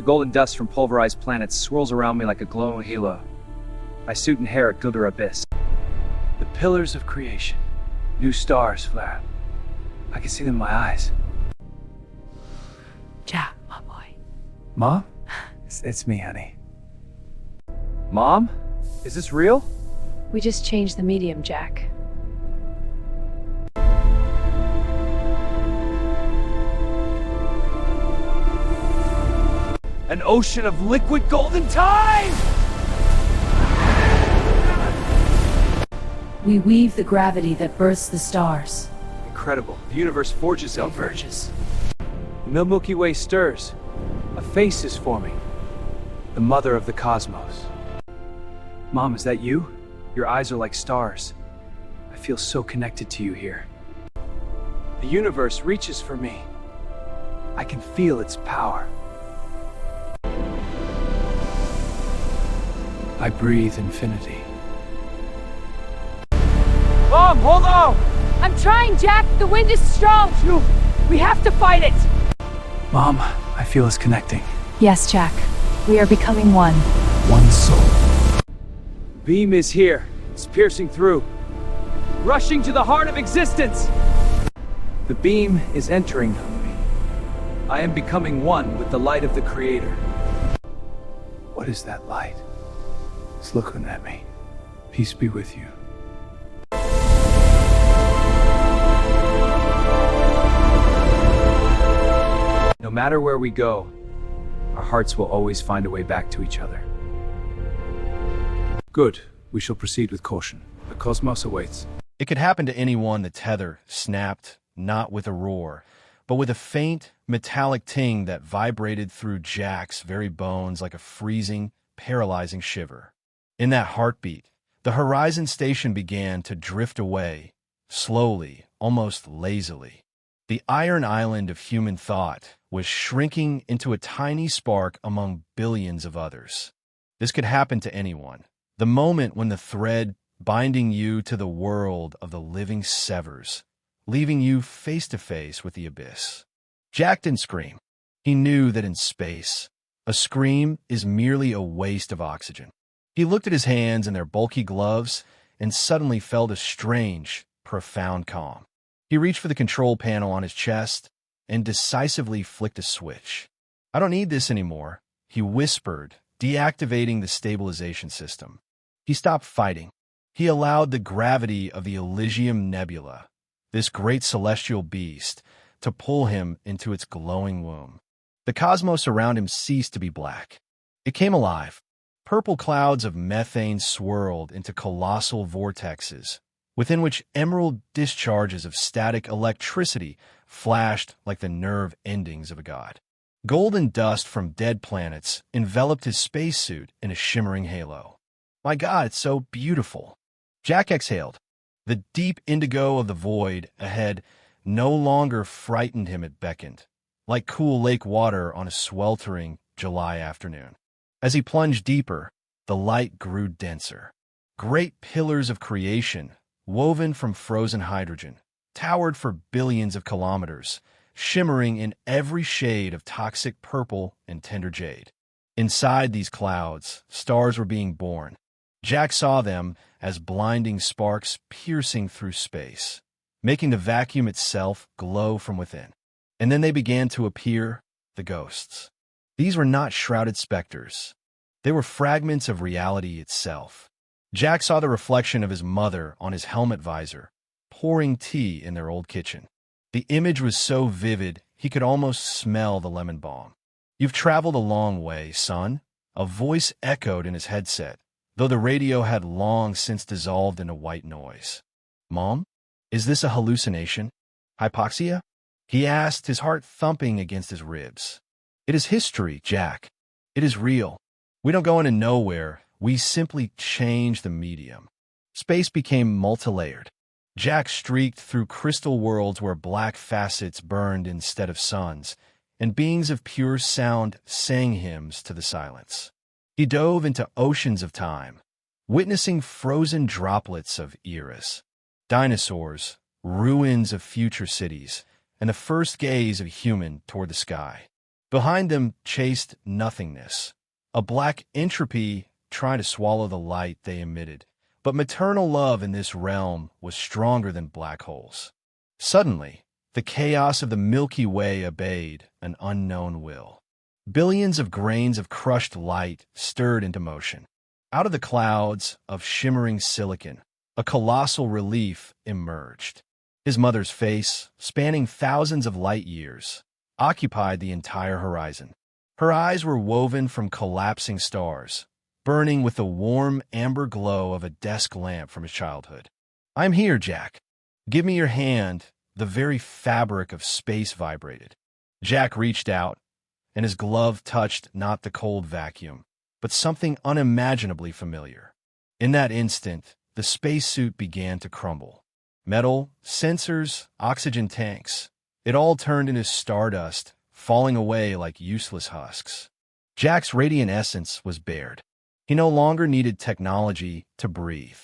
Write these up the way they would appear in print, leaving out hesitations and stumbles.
The golden dust from pulverized planets swirls around me like a glowing halo. My suit and hair at glitter abyss. The pillars of creation. New stars flare. I can see them in my eyes. Jack, my boy. Mom? It's me, honey. Mom? Is this real? We just changed the medium, Jack. An ocean of liquid golden time! We weave the gravity that births the stars. Incredible. The universe forges out verges. The Milky Way stirs. A face is forming. The mother of the cosmos. Mom, is that you? Your eyes are like stars. I feel so connected to you here. The universe reaches for me. I can feel its power. I breathe infinity. Mom, hold on! I'm trying, Jack! The wind is strong! We have to fight it! Mom, I feel us connecting. Yes, Jack. We are becoming one. One soul. Beam is here. It's piercing through. Rushing to the heart of existence! The beam is entering me. I am becoming one with the light of the Creator. What is that light? It's looking at me. Peace be with you. No matter where we go, our hearts will always find a way back to each other. Good. We shall proceed with caution. The cosmos awaits. It could happen to anyone. The tether snapped, not with a roar, but with a faint, metallic ting that vibrated through Jack's very bones like a freezing, paralyzing shiver. In that heartbeat, the Horizon Station began to drift away, slowly, almost lazily. The iron island of human thought was shrinking into a tiny spark among billions of others. This could happen to anyone. The moment when the thread binding you to the world of the living severs, leaving you face to face with the abyss. Jack didn't scream. He knew that in space, a scream is merely a waste of oxygen. He looked at his hands in their bulky gloves and suddenly felt a strange, profound calm. He reached for the control panel on his chest and decisively flicked a switch. "I don't need this anymore," he whispered, deactivating the stabilization system. He stopped fighting. He allowed the gravity of the Elysium Nebula, this great celestial beast, to pull him into its glowing womb. The cosmos around him ceased to be black. It came alive. Purple clouds of methane swirled into colossal vortexes, within which emerald discharges of static electricity flashed like the nerve endings of a god. Golden dust from dead planets enveloped his spacesuit in a shimmering halo. My God, it's so beautiful. Jack exhaled. The deep indigo of the void ahead no longer frightened him, it beckoned, like cool lake water on a sweltering July afternoon. As he plunged deeper, the light grew denser. Great pillars of creation, woven from frozen hydrogen, towered for billions of kilometers, shimmering in every shade of toxic purple and tender jade. Inside these clouds, stars were being born. Jack saw them as blinding sparks piercing through space, making the vacuum itself glow from within. And then they began to appear, the ghosts. These were not shrouded specters. They were fragments of reality itself. Jack saw the reflection of his mother on his helmet visor, pouring tea in their old kitchen. The image was so vivid, he could almost smell the lemon balm. "You've traveled a long way, son," a voice echoed in his headset, though the radio had long since dissolved into white noise. "Mom, is this a hallucination? Hypoxia?" he asked, his heart thumping against his ribs. "It is history, Jack. It is real. We don't go into nowhere. We simply change the medium." Space became multilayered. Jack streaked through crystal worlds where black facets burned instead of suns, and beings of pure sound sang hymns to the silence. He dove into oceans of time, witnessing frozen droplets of eras, dinosaurs, ruins of future cities, and the first gaze of a human toward the sky. Behind them chased nothingness, a black entropy trying to swallow the light they emitted. But maternal love in this realm was stronger than black holes. Suddenly, the chaos of the Milky Way obeyed an unknown will. Billions of grains of crushed light stirred into motion. Out of the clouds of shimmering silicon, a colossal relief emerged. His mother's face, spanning thousands of light years, occupied the entire horizon. Her eyes were woven from collapsing stars, burning with the warm amber glow of a desk lamp from his childhood. "I'm here, Jack. Give me your hand." The very fabric of space vibrated. Jack reached out, and his glove touched not the cold vacuum, but something unimaginably familiar. In that instant, the spacesuit began to crumble. Metal, sensors, oxygen tanks, it all turned into stardust, falling away like useless husks. Jack's radiant essence was bared. He no longer needed technology to breathe.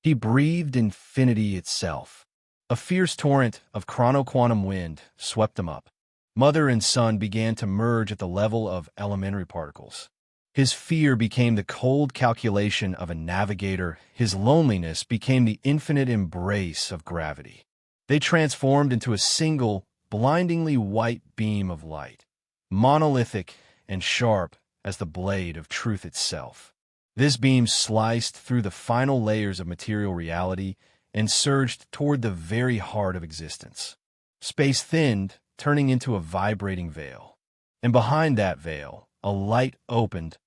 He breathed infinity itself. A fierce torrent of chronoquantum wind swept him up. Mother and son began to merge at the level of elementary particles. His fear became the cold calculation of a navigator. His loneliness became the infinite embrace of gravity. They transformed into a single, blindingly white beam of light, monolithic and sharp as the blade of truth itself. This beam sliced through the final layers of material reality and surged toward the very heart of existence. Space thinned, turning into a vibrating veil. And behind that veil, a light opened,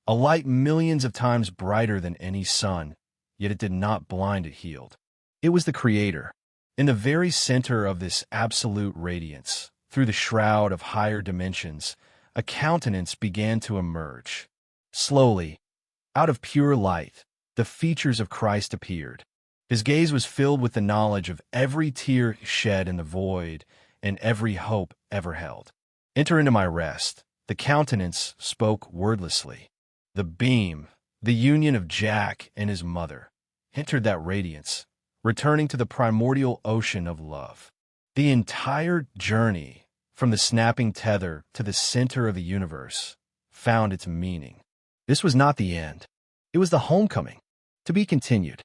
a light millions of times brighter than any sun, yet it did not blind, it healed. It was the Creator. In the very center of this absolute radiance, through the shroud of higher dimensions, a countenance began to emerge. Slowly, out of pure light, the features of Christ appeared. His gaze was filled with the knowledge of every tear shed in the void and every hope ever held. "Enter into my rest." The countenance spoke wordlessly. The beam, the union of Jack and his mother, entered that radiance, returning to the primordial ocean of love. The entire journey, from the snapping tether to the center of the universe, found its meaning. This was not the end. It was the homecoming, to be continued.